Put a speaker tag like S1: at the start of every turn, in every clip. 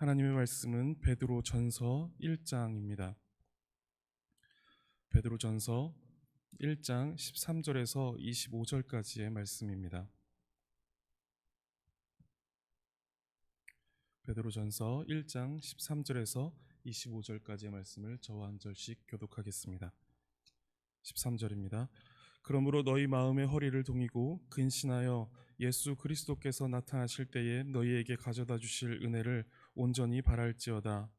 S1: 하나님의 말씀은 베드로전서 1장입니다. 베드로전서 1장 13절에서 25절까지의 말씀입니다. 베드로전서 1장 13절에서 25절까지의 말씀을 저와 한 절씩 교독하겠습니다. 13절입니다. 그러므로 너희 마음의 허리를 동이고 근신하여 예수 그리스도께서 나타나실 때에 너희에게 가져다 주실 은혜를 온전히 바랄지어다.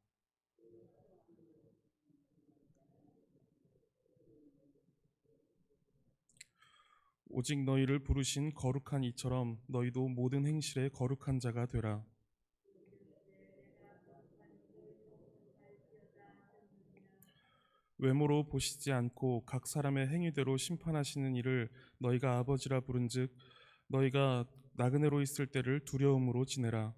S1: 오직 너희를 부르신 거룩한 이처럼 너희도 모든 행실에 거룩한 자가 되라. 외모로 보시지 않고 각 사람의 행위대로 심판하시는 이를 너희가 아버지라 부른즉 너희가 나그네로 있을 때를 두려움으로 지내라.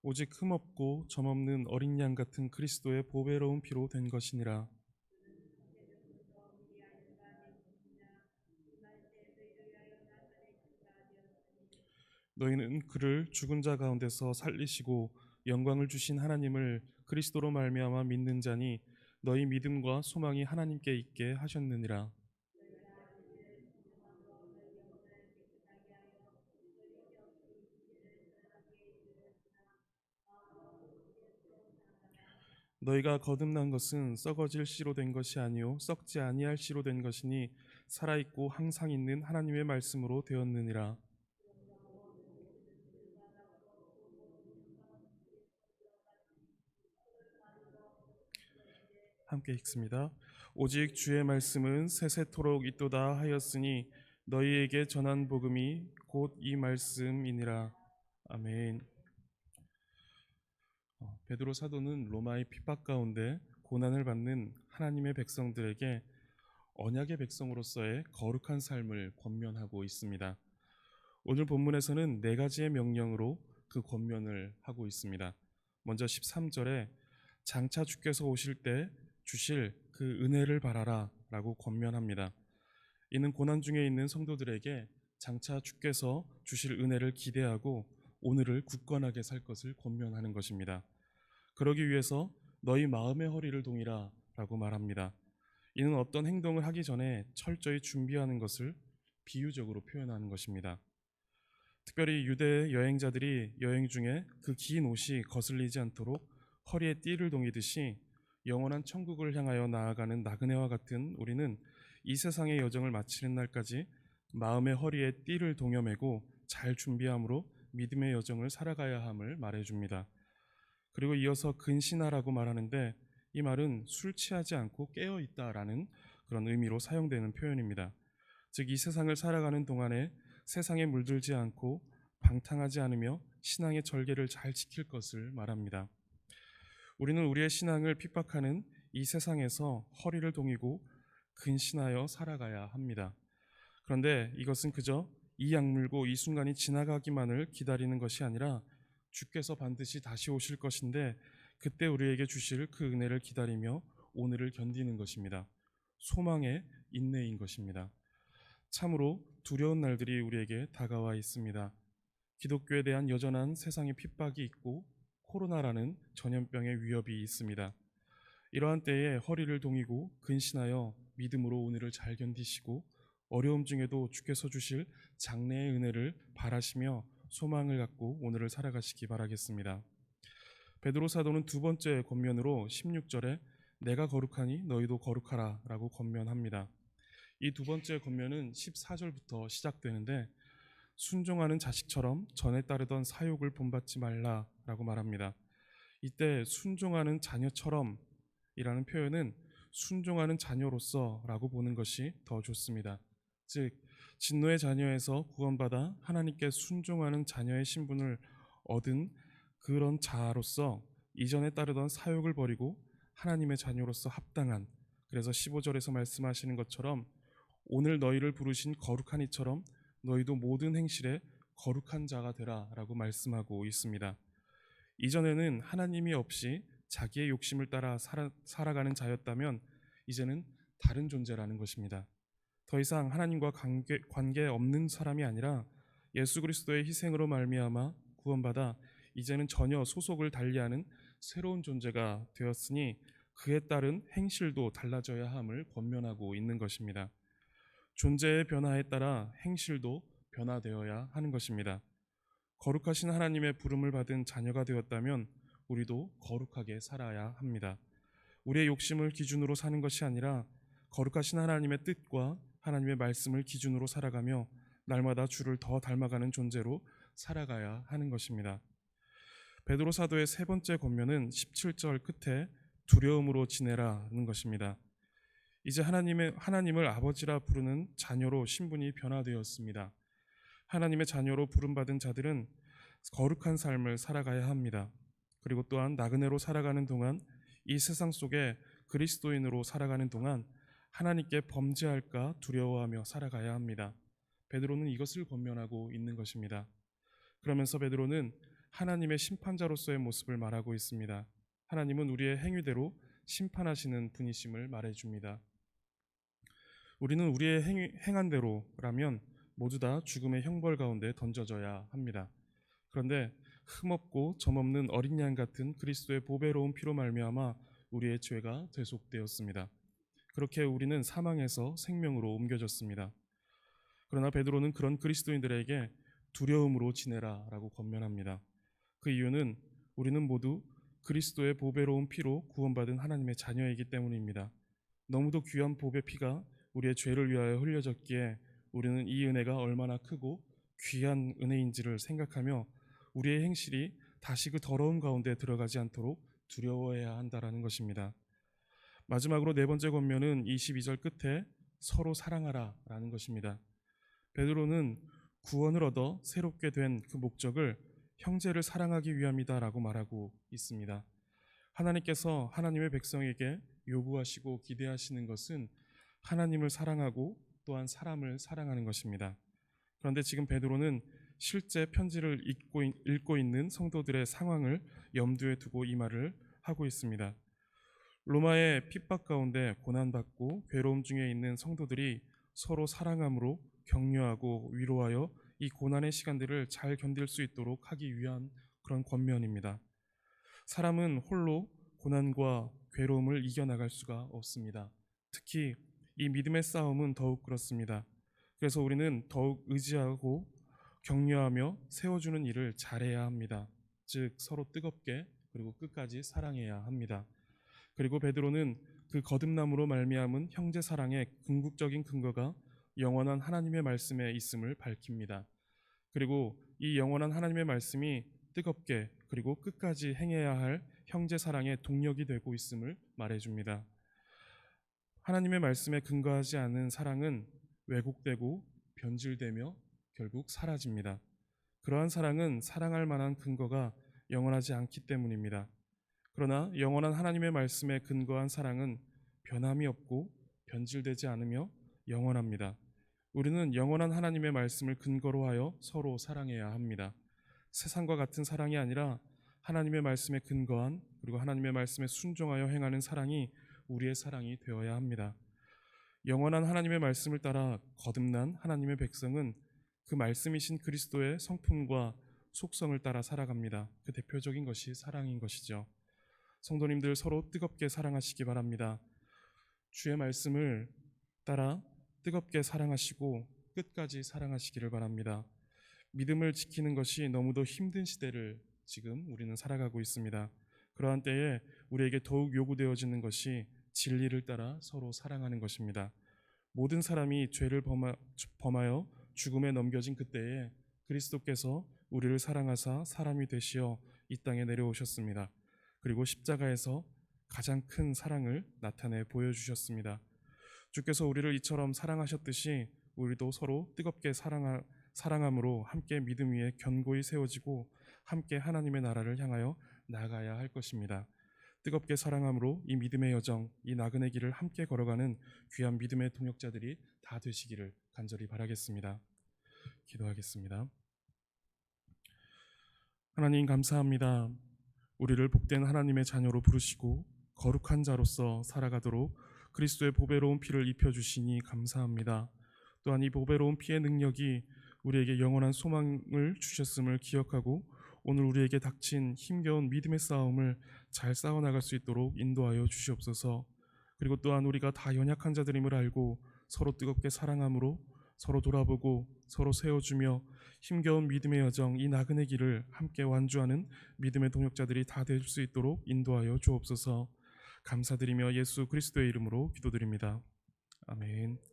S1: 오직 흠없고 점없는 어린 양 같은 그리스도의 보배로운 피로 된 것이니라. 너희는 그를 죽은 자 가운데서 살리시고 영광을 주신 하나님을 그리스도로 말미암아 믿는 자니 너희 믿음과 소망이 하나님께 있게 하셨느니라. 너희가 거듭난 것은 썩어질 씨로 된 것이 아니요 썩지 아니할 씨로 된 것이니 살아있고 항상 있는 하나님의 말씀으로 되었느니라. 함께 읽습니다. 오직 주의 말씀은 세세토록 있도다 하였으니 너희에게 전한 복음이 곧 이 말씀이니라. 아멘. 베드로 사도는 로마의 핍박 가운데 고난을 받는 하나님의 백성들에게 언약의 백성으로서의 거룩한 삶을 권면하고 있습니다. 오늘 본문에서는 네 가지의 명령으로 그 권면을 하고 있습니다. 먼저 13절에 장차 주께서 오실 때 주실 그 은혜를 바라라 라고 권면합니다. 이는 고난 중에 있는 성도들에게 장차 주께서 주실 은혜를 기대하고 오늘을 굳건하게 살 것을 권면하는 것입니다. 그러기 위해서 너희 마음의 허리를 동이라 라고 말합니다. 이는 어떤 행동을 하기 전에 철저히 준비하는 것을 비유적으로 표현하는 것입니다. 특별히 유대 여행자들이 여행 중에 그 긴 옷이 거슬리지 않도록 허리에 띠를 동이듯이 영원한 천국을 향하여 나아가는 나그네와 같은 우리는 이 세상의 여정을 마치는 날까지 마음의 허리에 띠를 동여매고 잘 준비함으로 믿음의 여정을 살아가야 함을 말해줍니다. 그리고 이어서 근신하라고 말하는데 이 말은 술 취하지 않고 깨어 있다라는 그런 의미로 사용되는 표현입니다. 즉 이 세상을 살아가는 동안에 세상에 물들지 않고 방탕하지 않으며 신앙의 절개를 잘 지킬 것을 말합니다. 우리는 우리의 신앙을 핍박하는 이 세상에서 허리를 동이고 근신하여 살아가야 합니다. 그런데 이것은 그저 이 약물고 이 순간이 지나가기만을 기다리는 것이 아니라 주께서 반드시 다시 오실 것인데 그때 우리에게 주실 그 은혜를 기다리며 오늘을 견디는 것입니다. 소망의 인내인 것입니다. 참으로 두려운 날들이 우리에게 다가와 있습니다. 기독교에 대한 여전한 세상의 핍박이 있고 코로나라는 전염병의 위협이 있습니다. 이러한 때에 허리를 동이고 근신하여 믿음으로 오늘을 잘 견디시고 어려움 중에도 주께서 주실 장래의 은혜를 바라시며 소망을 갖고 오늘을 살아가시기 바라겠습니다. 베드로 사도는 두 번째 권면으로 16절에 내가 거룩하니 너희도 거룩하라 라고 권면합니다. 이 두 번째 권면은 14절부터 시작되는데 순종하는 자식처럼 전에 따르던 사욕을 본받지 말라라고 말합니다. 이때 순종하는 자녀처럼 이라는 표현은 순종하는 자녀로서라고 보는 것이 더 좋습니다. 즉 진노의 자녀에서 구원받아 하나님께 순종하는 자녀의 신분을 얻은 그런 자로서 이전에 따르던 사욕을 버리고 하나님의 자녀로서 합당한, 그래서 15절에서 말씀하시는 것처럼 오늘 너희를 부르신 거룩한 이처럼 너희도 모든 행실에 거룩한 자가 되라 라고 말씀하고 있습니다. 이전에는 하나님이 없이 자기의 욕심을 따라 살아가는 자였다면 이제는 다른 존재라는 것입니다. 더 이상 하나님과 관계 없는 사람이 아니라 예수 그리스도의 희생으로 말미암아 구원받아 이제는 전혀 소속을 달리하는 새로운 존재가 되었으니 그에 따른 행실도 달라져야 함을 권면하고 있는 것입니다. 존재의 변화에 따라 행실도 변화되어야 하는 것입니다. 거룩하신 하나님의 부름을 받은 자녀가 되었다면 우리도 거룩하게 살아야 합니다. 우리의 욕심을 기준으로 사는 것이 아니라 거룩하신 하나님의 뜻과 하나님의 말씀을 기준으로 살아가며 날마다 주를 더 닮아가는 존재로 살아가야 하는 것입니다. 베드로 사도의 세 번째 권면은 17절 끝에 두려움으로 지내라는 것입니다. 이제 하나님을 아버지라 부르는 자녀로 신분이 변화되었습니다. 하나님의 자녀로 부름받은 자들은 거룩한 삶을 살아가야 합니다. 그리고 또한 나그네로 살아가는 동안 이 세상 속에 그리스도인으로 살아가는 동안 하나님께 범죄할까 두려워하며 살아가야 합니다. 베드로는 이것을 권면하고 있는 것입니다. 그러면서 베드로는 하나님의 심판자로서의 모습을 말하고 있습니다. 하나님은 우리의 행위대로 심판하시는 분이심을 말해줍니다. 우리는 우리의 행한 대로라면 모두 다 죽음의 형벌 가운데 던져져야 합니다. 그런데 흠없고 점없는 어린 양 같은 그리스도의 보배로운 피로 말미암아 우리의 죄가 대속되었습니다. 그렇게 우리는 사망에서 생명으로 옮겨졌습니다. 그러나 베드로는 그런 그리스도인들에게 두려움으로 지내라라고 권면합니다. 그 이유는 우리는 모두 그리스도의 보배로운 피로 구원받은 하나님의 자녀이기 때문입니다. 너무도 귀한 보배 피가 우리의 죄를 위하여 흘려졌기에 우리는 이 은혜가 얼마나 크고 귀한 은혜인지를 생각하며 우리의 행실이 다시 그 더러움 가운데 들어가지 않도록 두려워해야 한다라는 것입니다. 마지막으로 네 번째 권면은 22절 끝에 서로 사랑하라라는 것입니다. 베드로는 구원을 얻어 새롭게 된 그 목적을 형제를 사랑하기 위함이다라고 말하고 있습니다. 하나님께서 하나님의 백성에게 요구하시고 기대하시는 것은 하나님을 사랑하고 또한 사람을 사랑하는 것입니다. 그런데 지금 베드로는 실제 편지를 읽고 있는 성도들의 상황을 염두에 두고 이 말을 하고 있습니다. 로마의 핍박 가운데 고난받고 괴로움 중에 있는 성도들이 서로 사랑함으로 격려하고 위로하여 이 고난의 시간들을 잘 견딜 수 있도록 하기 위한 그런 권면입니다. 사람은 홀로 고난과 괴로움을 이겨나갈 수가 없습니다. 특히 이 믿음의 싸움은 더욱 그렇습니다. 그래서 우리는 더욱 의지하고 격려하며 세워주는 일을 잘해야 합니다. 즉 서로 뜨겁게 그리고 끝까지 사랑해야 합니다. 그리고 베드로는 그 거듭남으로 말미암은 형제 사랑의 궁극적인 근거가 영원한 하나님의 말씀에 있음을 밝힙니다. 그리고 이 영원한 하나님의 말씀이 뜨겁게 그리고 끝까지 행해야 할 형제 사랑의 동력이 되고 있음을 말해줍니다. 하나님의 말씀에 근거하지 않은 사랑은 왜곡되고 변질되며 결국 사라집니다. 그러한 사랑은 사랑할 만한 근거가 영원하지 않기 때문입니다. 그러나 영원한 하나님의 말씀에 근거한 사랑은 변함이 없고 변질되지 않으며 영원합니다. 우리는 영원한 하나님의 말씀을 근거로 하여 서로 사랑해야 합니다. 세상과 같은 사랑이 아니라 하나님의 말씀에 근거한 그리고 하나님의 말씀에 순종하여 행하는 사랑이 우리의 사랑이 되어야 합니다. 영원한 하나님의 말씀을 따라 거듭난 하나님의 백성은 그 말씀이신 그리스도의 성품과 속성을 따라 살아갑니다. 그 대표적인 것이 사랑인 것이죠. 성도님들 서로 뜨겁게 사랑하시기 바랍니다. 주의 말씀을 따라 뜨겁게 사랑하시고 끝까지 사랑하시기를 바랍니다. 믿음을 지키는 것이 너무도 힘든 시대를 지금 우리는 살아가고 있습니다. 그러한 때에 우리에게 더욱 요구되어지는 것이 진리를 따라 서로 사랑하는 것입니다. 모든 사람이 죄를 범하여 죽음에 넘겨진 그때에 그리스도께서 우리를 사랑하사 사람이 되시어 이 땅에 내려오셨습니다. 그리고 십자가에서 가장 큰 사랑을 나타내 보여주셨습니다. 주께서 우리를 이처럼 사랑하셨듯이 우리도 서로 뜨겁게 사랑함으로 함께 믿음 위에 견고히 세워지고 함께 하나님의 나라를 향하여 나아가야 할 것입니다. 뜨겁게 사랑함으로 이 믿음의 여정, 이 나그네 길을 함께 걸어가는 귀한 믿음의 동역자들이 다 되시기를 간절히 바라겠습니다. 기도하겠습니다. 하나님 감사합니다. 우리를 복된 하나님의 자녀로 부르시고 거룩한 자로서 살아가도록 그리스도의 보배로운 피를 입혀주시니 감사합니다. 또한 이 보배로운 피의 능력이 우리에게 영원한 소망을 주셨음을 기억하고 오늘 우리에게 닥친 힘겨운 믿음의 싸움을 잘 싸워나갈 수 있도록 인도하여 주시옵소서. 그리고 또한 우리가 다 연약한 자들임을 알고 서로 뜨겁게 사랑함으로 서로 돌아보고 서로 세워주며 힘겨운 믿음의 여정, 이 나그네 길을 함께 완주하는 믿음의 동역자들이 다 될 수 있도록 인도하여 주옵소서. 감사드리며 예수 그리스도의 이름으로 기도드립니다. 아멘.